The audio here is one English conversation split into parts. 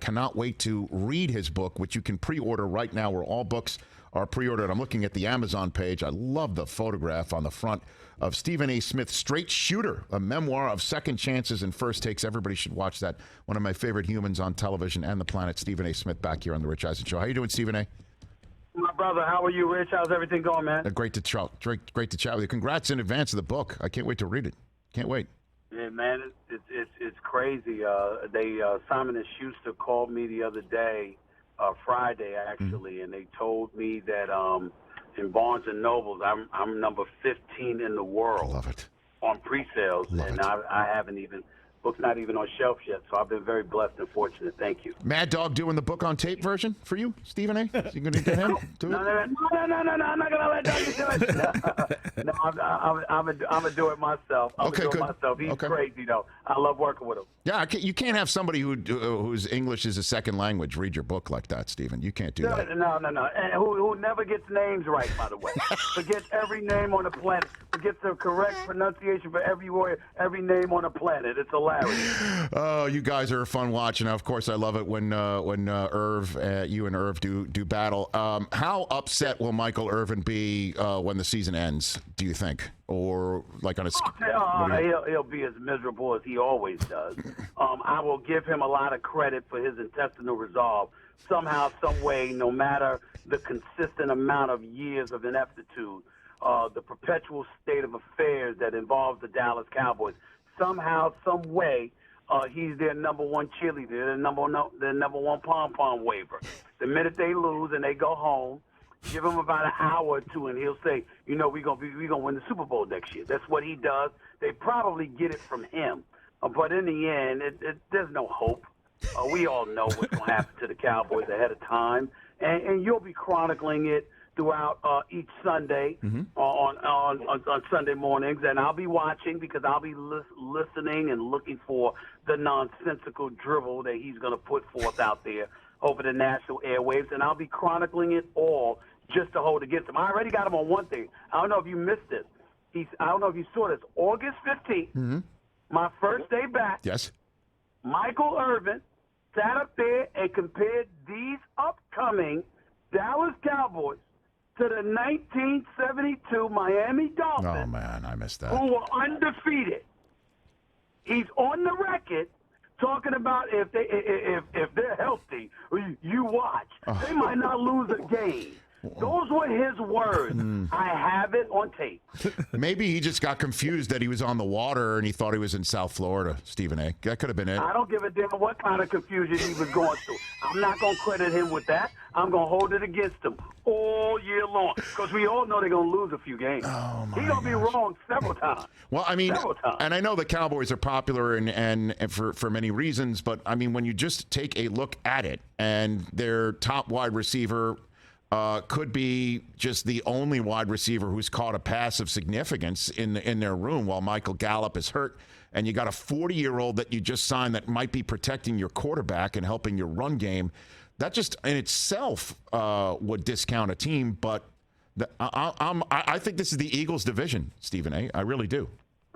cannot wait to read his book, which you can pre-order right now, where all books are pre-ordered. I'm looking at the Amazon page. I love the photograph on the front of Stephen A. Smith's Straight Shooter, a memoir of second chances and first takes. Everybody should watch that. One of my favorite humans on television and the planet, Stephen A. Smith, back here on the Rich Eisen Show. How you doing, Stephen A.? My brother, how are you, Rich? How's everything going, man? Great to chat with you. Congrats in advance of the book. I can't wait to read it. Can't wait. Yeah, man, it's crazy. Simon and Schuster called me the other day, Friday actually, and they told me that in Barnes and Nobles, I'm number 15 in the world. Love it. On pre-sales, and I haven't even. Book's not even on shelf yet, so I've been very blessed and fortunate. Thank you. Mad Dog doing the book on tape version for you, Stephen A? You going to get him? No, I'm not going to let Doggy do it. No, I'm going to do it myself. Okay, good. He's crazy, though. I love working with him. Yeah, you can't have somebody whose English is a second language read your book like that, Stephen. You can't do that. No. And who never gets names right, by the way. Forgets every name on the planet. Forgets the correct pronunciation for every word, every name on the planet. It's hilarious. Oh, you guys are fun watching. Of course, I love it when you and Irv do battle. How upset will Michael Irvin be when the season ends, do you think? Or like on a... He'll be as miserable as he always does. I will give him a lot of credit for his intestinal resolve. Somehow, some way, no matter the consistent amount of years of ineptitude, the perpetual state of affairs that involves the Dallas Cowboys, somehow, some way, he's their number one cheerleader, their number one pom-pom waver. The minute they lose and they go home, give him about an hour or two, and he'll say, we're gonna win the Super Bowl next year. That's what he does. They probably get it from him, but in the end, there's no hope. We all know what's gonna happen to the Cowboys ahead of time, and you'll be chronicling it throughout each Sunday on Sunday mornings, and I'll be watching because I'll be listening and looking for the nonsensical drivel that he's going to put forth out there over the national airwaves, and I'll be chronicling it all just to hold against him. I already got him on one thing. I don't know if you missed it. I don't know if you saw this. August 15th, my first day back. Yes. Michael Irvin sat up there and compared these upcoming Dallas Cowboys to the 1972 Miami Dolphins. Oh, man, I missed that. Who were undefeated. He's on the record talking about if they're healthy, you watch. They might not lose a game. Those were his words. I have it on tape. Maybe he just got confused that he was on the water and he thought he was in South Florida, Stephen A. That could have been it. I don't give a damn what kind of confusion he was going through. I'm not going to credit him with that. I'm going to hold it against him all year long because we all know they're going to lose a few games. Oh, my He's going to be wrong several times. Well, I mean, and I know the Cowboys are popular and for many reasons, but, I mean, when you just take a look at it and their top wide receiver could be just the only wide receiver who's caught a pass of significance in their room while Michael Gallup is hurt. And you got a 40-year-old that you just signed that might be protecting your quarterback and helping your run game. That just in itself would discount a team. But I think this is the Eagles' division, Stephen A. I really do.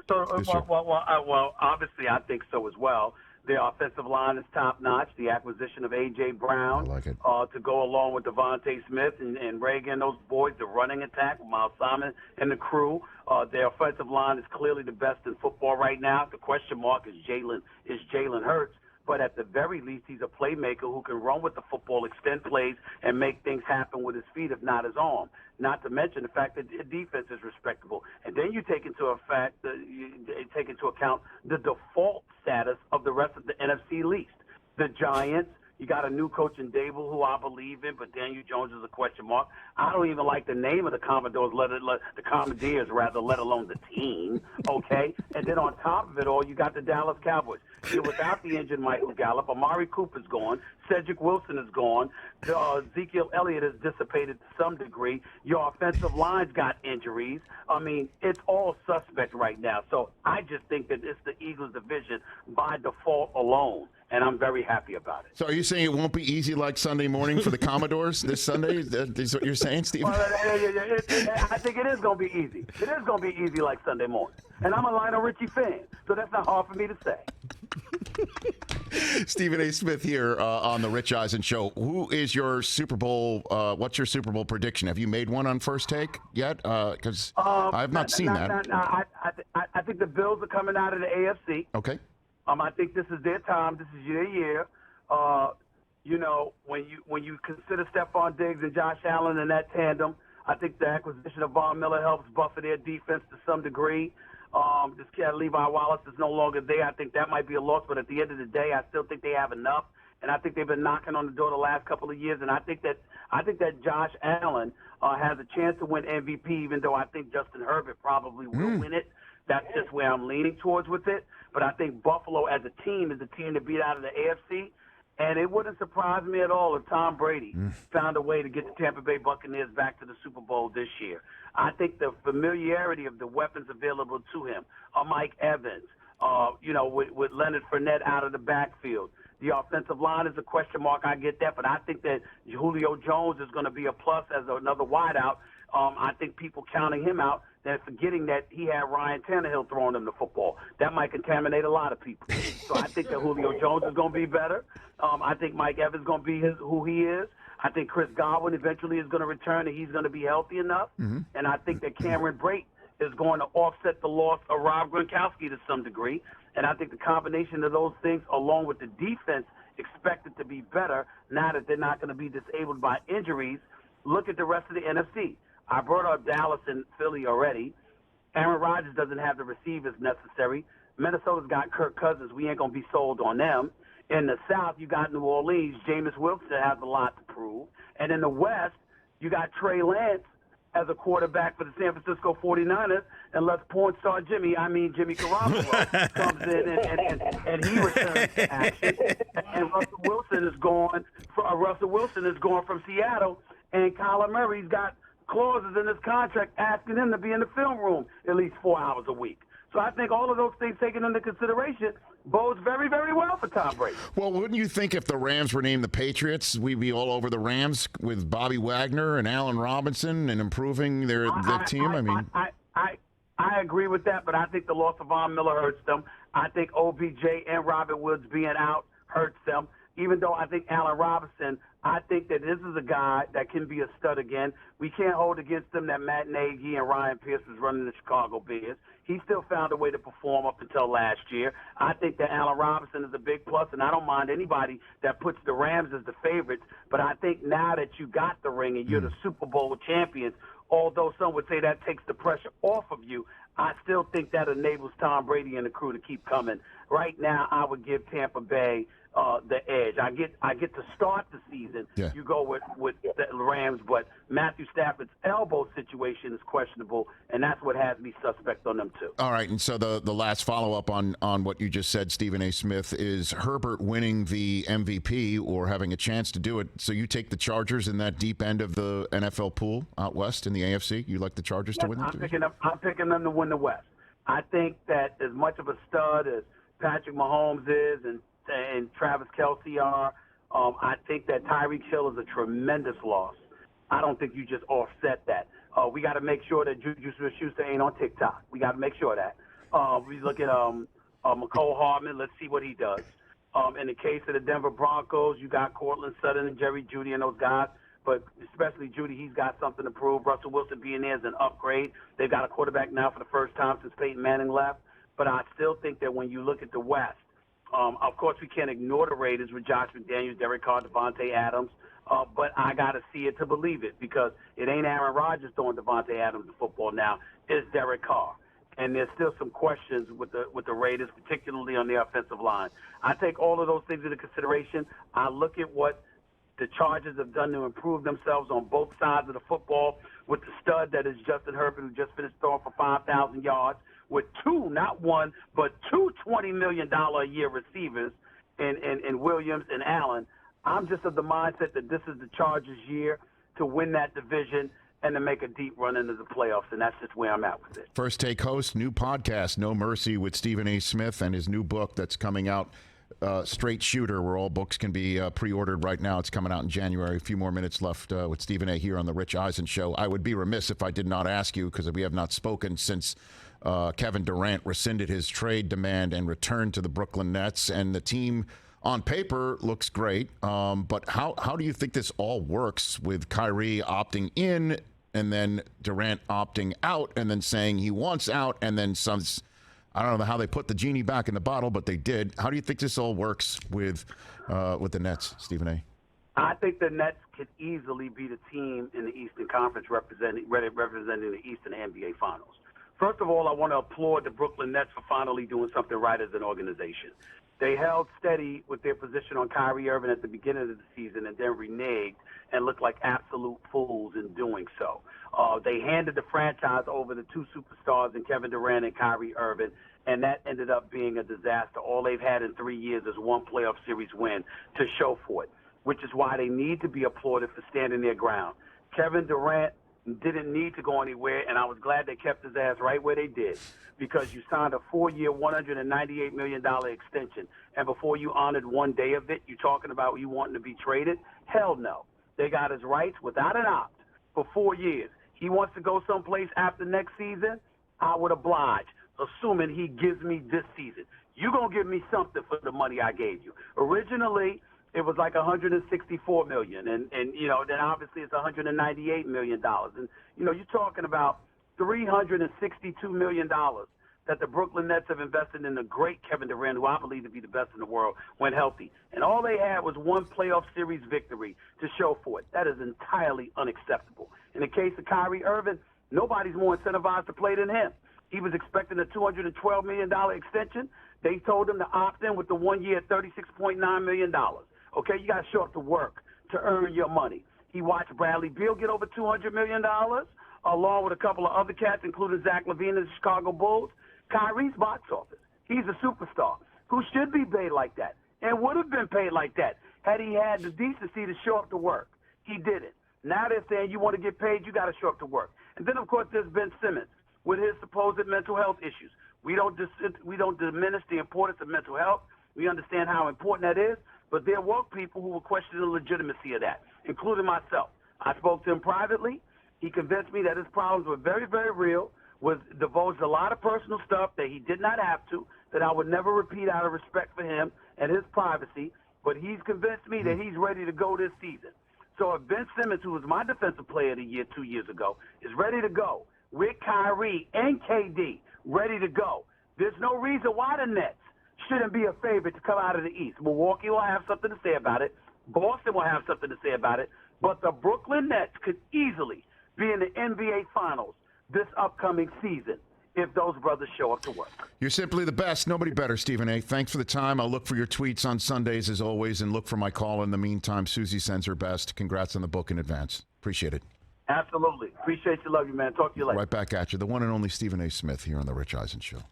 So, well, obviously I think so as well. Their offensive line is top-notch. The acquisition of A.J. Brown to go along with Devontae Smith and Reagan, those boys, the running attack with Miles Simon and the crew. Their offensive line is clearly the best in football right now. The question mark is Jalen Hurts. But at the very least, he's a playmaker who can run with the football, extend plays, and make things happen with his feet, if not his arm. Not to mention the fact that the defense is respectable. And then you take into account the default status of the rest of the NFC least. The Giants, you got a new coach in Dable who I believe in, but Daniel Jones is a question mark. I don't even like the name of the Commodores, the Commandeers, rather, let alone the team, okay? And then on top of it all, you got the Dallas Cowboys. You're without the injured Michael Gallup. Amari Cooper's gone. Cedric Wilson is gone. Ezekiel Elliott has dissipated to some degree. Your offensive line's got injuries. I mean, it's all suspect right now. So I just think that it's the Eagles division by default alone. and I'm very happy about it. So are you saying it won't be easy like Sunday morning for the Commodores this Sunday? Is what you're saying, Stephen? Well, I think it is going to be easy. It is going to be easy like Sunday morning. And I'm a Lionel Richie fan, so that's not hard for me to say. Stephen A. Smith here on the Rich Eisen Show. Who is your Super Bowl? What's your Super Bowl prediction? Have you made one on First Take yet? Because I have not seen that. I think the Bills are coming out of the AFC. Okay. I think this is their time. This is their year. You know, when you consider Stephon Diggs and Josh Allen in that tandem, I think the acquisition of Von Miller helps buffer their defense to some degree. This cat Levi Wallace is no longer there. I think that might be a loss, but at the end of the day, I still think they have enough. And I think they've been knocking on the door the last couple of years. And I think that Josh Allen has a chance to win MVP, even though I think Justin Herbert probably will win it. That's just where I'm leaning towards with it. But I think Buffalo as a team is a team to beat out of the AFC. And it wouldn't surprise me at all if Tom Brady found a way to get the Tampa Bay Buccaneers back to the Super Bowl this year. I think the familiarity of the weapons available to him, Mike Evans, with Leonard Fournette out of the backfield. The offensive line is a question mark. I get that. But I think that Julio Jones is going to be a plus as another wideout. I think people counting him out, they're forgetting that he had Ryan Tannehill throwing him the football. That might contaminate a lot of people. So I think that Julio Jones is going to be better. I think Mike Evans is going to be who he is. I think Chris Godwin eventually is going to return and he's going to be healthy enough. And I think that Cameron Brate is going to offset the loss of Rob Gronkowski to some degree. And I think the combination of those things, along with the defense expected to be better now that they're not going to be disabled by injuries, look at the rest of the NFC. I brought up Dallas and Philly already. Aaron Rodgers doesn't have the receivers necessary. Minnesota's got Kirk Cousins. We ain't going to be sold on them. In the South, you got New Orleans. Jameis Winston has a lot to prove. And in the West, you got Trey Lance as a quarterback for the San Francisco 49ers. Unless porn star Jimmy Garoppolo comes in and he returns to action. And Russell Wilson is going from Seattle. And Kyler Murray's got clauses in his contract asking him to be in the film room at least 4 hours a week. So I think all of those things taken into consideration bodes very, very well for Tom Brady. Well, wouldn't you think if the Rams were named the Patriots, we'd be all over the Rams with Bobby Wagner and Allen Robinson and improving their team? I agree with that, but I think the loss of Von Miller hurts them. I think OBJ and Robert Woods being out hurts them. Even though I think Allen Robinson, I think that this is a guy that can be a stud again. We can't hold against them that Matt Nagy and Ryan Pierce was running the Chicago Bears. He still found a way to perform up until last year. I think that Allen Robinson is a big plus, and I don't mind anybody that puts the Rams as the favorites. But I think now that you got the ring and you're the Super Bowl champions, although some would say that takes the pressure off of you, I still think that enables Tom Brady and the crew to keep coming. Right now, I would give Tampa Bay the edge. I get to start the season. Yeah. You go with the Rams, but Matthew Stafford's elbow situation is questionable, and that's what has me suspect on them too. All right, and so the last follow-up on what you just said, Stephen A. Smith, is Herbert winning the MVP or having a chance to do it. So you take the Chargers in that deep end of the NFL pool out west in the AFC? You like the Chargers to win that division? I'm picking them to win the West. I think that as much of a stud as Patrick Mahomes is and Travis Kelce are, I think that Tyreek Hill is a tremendous loss. I don't think you just offset that. We got to make sure that Juju Smith-Schuster ain't on TikTok. We got to make sure of that. We look at McCole Hardman. Let's see what he does. In the case of the Denver Broncos, you got Cortland Sutton and Jerry Jeudy and those guys. But especially Jeudy, he's got something to prove. Russell Wilson being there is an upgrade. They've got a quarterback now for the first time since Peyton Manning left. But I still think that when you look at the West, of course, we can't ignore the Raiders with Josh McDaniels, Derek Carr, Devontae Adams. But I got to see it to believe it because it ain't Aaron Rodgers throwing Devontae Adams the football now. It's Derek Carr. And there's still some questions with the Raiders, particularly on the offensive line. I take all of those things into consideration. I look at what the Chargers have done to improve themselves on both sides of the football with the stud that is Justin Herbert, who just finished throwing for 5,000 yards, with two, not one, but two $20 million a year receivers in Williams and Allen. I'm just of the mindset that this is the Chargers' year to win that division and to make a deep run into the playoffs, and that's just where I'm at with it. First Take host, new podcast, No Mercy, with Stephen A. Smith, and his new book that's coming out Straight Shooter, where all books can be pre-ordered right now. It's coming out in January. A few more minutes left with Stephen A. here on the Rich Eisen Show. I would be remiss if I did not ask you, because we have not spoken since Kevin Durant rescinded his trade demand and returned to the Brooklyn Nets. And the team on paper looks great. But how do you think this all works with Kyrie opting in and then Durant opting out and then saying he wants out and then some... I don't know how they put the genie back in the bottle, but they did. How do you think this all works with the Nets, Stephen A.? I think the Nets could easily be the team in the Eastern Conference representing the Eastern NBA Finals. First of all, I want to applaud the Brooklyn Nets for finally doing something right as an organization. They held steady with their position on Kyrie Irvin at the beginning of the season and then reneged and looked like absolute fools in doing so. They handed the franchise over to two superstars in Kevin Durant and Kyrie Irvin, and that ended up being a disaster. All they've had in 3 years is one playoff series win to show for it, which is why they need to be applauded for standing their ground. Kevin Durant didn't need to go anywhere, and I was glad they kept his ass right where they did, because you signed a 4-year, $198 million extension, and before you honored one day of it, you talking about you wanting to be traded? Hell no. They got his rights without an opt for 4 years. He wants to go someplace after next season, I would oblige, assuming he gives me this season. You're going to give me something for the money I gave you. Originally, it was like $164 million, and then obviously it's $198 million. And, you're talking about $362 million that the Brooklyn Nets have invested in the great Kevin Durant, who I believe to be the best in the world, when healthy. And all they had was one playoff series victory to show for it. That is entirely unacceptable. In the case of Kyrie Irvin, nobody's more incentivized to play than him. He was expecting a $212 million extension. They told him to opt in with the 1 year, $36.9 million. Okay, you got to show up to work to earn your money. He watched Bradley Beal get over $200 million, along with a couple of other cats, including Zach LaVine of the Chicago Bulls. Kyrie's box office. He's a superstar who should be paid like that and would have been paid like that had he had the decency to show up to work. He didn't. Now they're saying you want to get paid, you got to show up to work. And then, of course, there's Ben Simmons with his supposed mental health issues. We don't diminish the importance of mental health. We understand how important that is, but there are woke people who will question the legitimacy of that, including myself. I spoke to him privately. He convinced me that his problems were very, very real, divulged a lot of personal stuff that he did not have to, that I would never repeat out of respect for him and his privacy, but he's convinced me that he's ready to go this season. So if Ben Simmons, who was my defensive player of the year 2 years ago, is ready to go, with Kyrie and KD ready to go, there's no reason why the Nets shouldn't be a favorite to come out of the East. Milwaukee will have something to say about it. Boston will have something to say about it. But the Brooklyn Nets could easily be in the NBA Finals this upcoming season if those brothers show up to work. You're simply the best. Nobody better, Stephen A. Thanks for the time. I'll look for your tweets on Sundays, as always, and look for my call in the meantime. Susie sends her best. Congrats on the book in advance. Appreciate it. Absolutely. Appreciate you. Love you, man. Talk to you later. Right back at you. The one and only Stephen A. Smith here on The Rich Eisen Show.